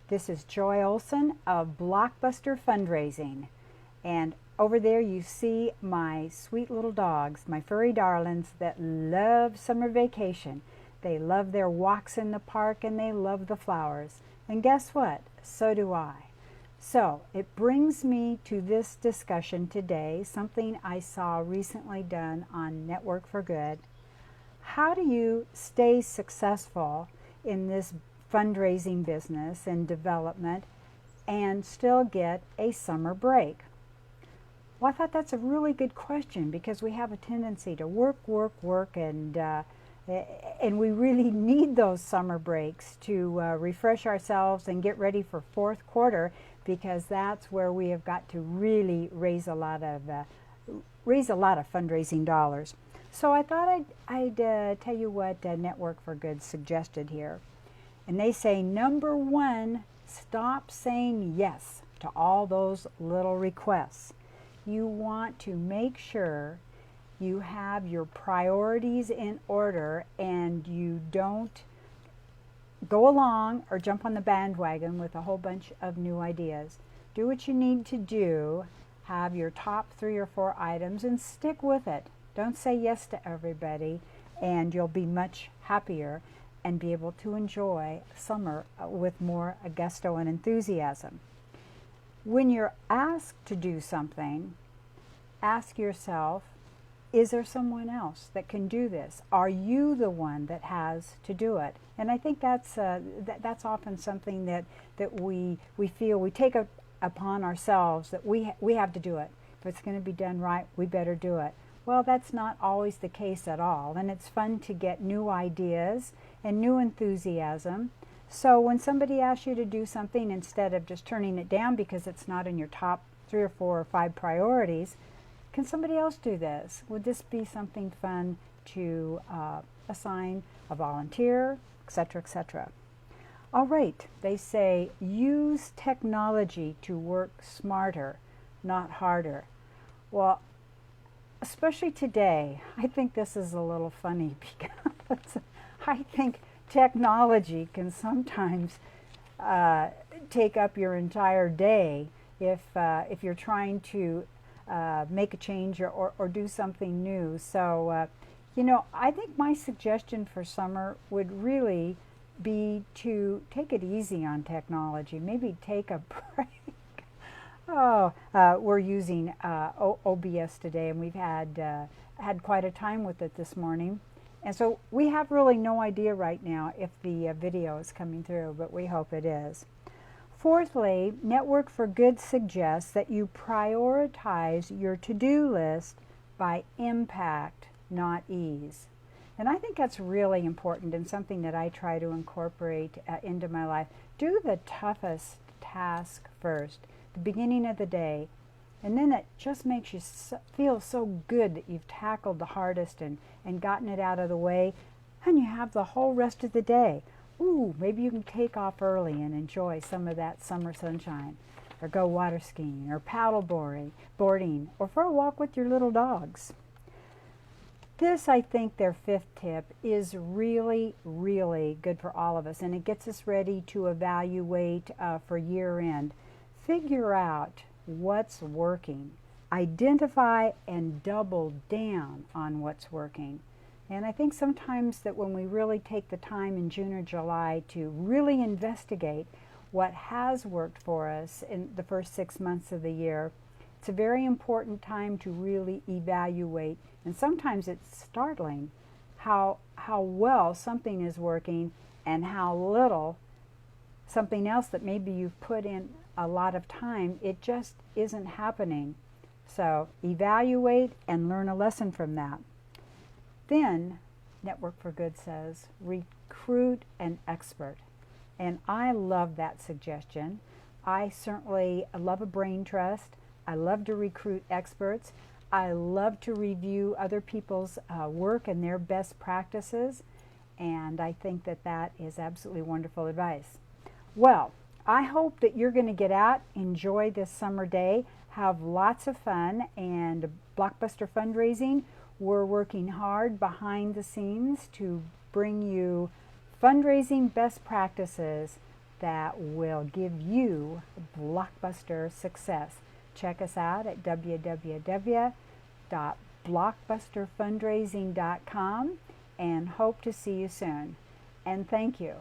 This is Joy Olson of BlockBuster Fundraising. And over there you see my sweet little dogs, my furry darlings that love summer vacation. They love their walks in the park and they love the flowers. And guess what? So do I. So it brings me to this discussion today, something I saw recently done on Networkforgood. How do you stay successful in this fundraising business and development and still get a summer break? Well, I thought that's a really good question because we have a tendency to work, and we really need those summer breaks to refresh ourselves and get ready for fourth quarter, because that's where we have got to really raise a lot of fundraising dollars. So I thought I'd tell you what Networkforgood suggested here. And they say, number one, stop saying yes to all those little requests. You want to make sure you have your priorities in order and you don't go along or jump on the bandwagon with a whole bunch of new ideas. Do what you need to do, have your top 3 or 4 items and stick with it. Don't say yes to everybody, and you'll be much happier and be able to enjoy summer with more gusto and enthusiasm. When you're asked to do something, ask yourself, is there someone else that can do this? Are you the one that has to do it? And I think that's often something that we feel we take upon ourselves, that we have to do it. If it's going to be done right, we better do it. Well, that's not always the case at all, and it's fun to get new ideas and new enthusiasm. So when somebody asks you to do something, instead of just turning it down because it's not in your top 3 or 4 or 5 priorities, can somebody else do this? Would this be something fun to assign a volunteer, etc., etc.? All right, they say use technology to work smarter, not harder. Well, especially today, I think this is a little funny because I think technology can sometimes take up your entire day if you're trying to make a change or do something new. So, I think my suggestion for summer would really be to take it easy on technology. Maybe take a break. We're using OBS today, and we've had quite a time with it this morning. And so we have really no idea right now if the video is coming through, but we hope it is. Fourthly, Networkforgood suggests that you prioritize your to-do list by impact, not ease. And I think that's really important and something that I try to incorporate into my life. Do the toughest task first, the beginning of the day, and then it just makes you feel so good that you've tackled the hardest and gotten it out of the way, and you have the whole rest of the day. Ooh, maybe you can take off early and enjoy some of that summer sunshine, or go water skiing, or paddle boarding, or for a walk with your little dogs. This, I think, their 5th tip is really, really good for all of us, and it gets us ready to evaluate for year end. Figure out what's working. Identify and double down on what's working. And I think sometimes that when we really take the time in June or July to really investigate what has worked for us in the first 6 months of the year, it's a very important time to really evaluate. And sometimes it's startling how well something is working and how little something else that maybe you've put in a lot of time, it just isn't happening. So evaluate and learn a lesson from that. Then Networkforgood says recruit an expert. And I love that suggestion. I certainly love a brain trust. I love to recruit experts. I love to review other people's work and their best practices. And I think that that is absolutely wonderful advice. Well, I hope that you're going to get out, enjoy this summer day, have lots of fun, and BlockBuster Fundraising, we're working hard behind the scenes to bring you fundraising best practices that will give you blockbuster success. Check us out at www.blockbusterfundraising.com and hope to see you soon. And thank you.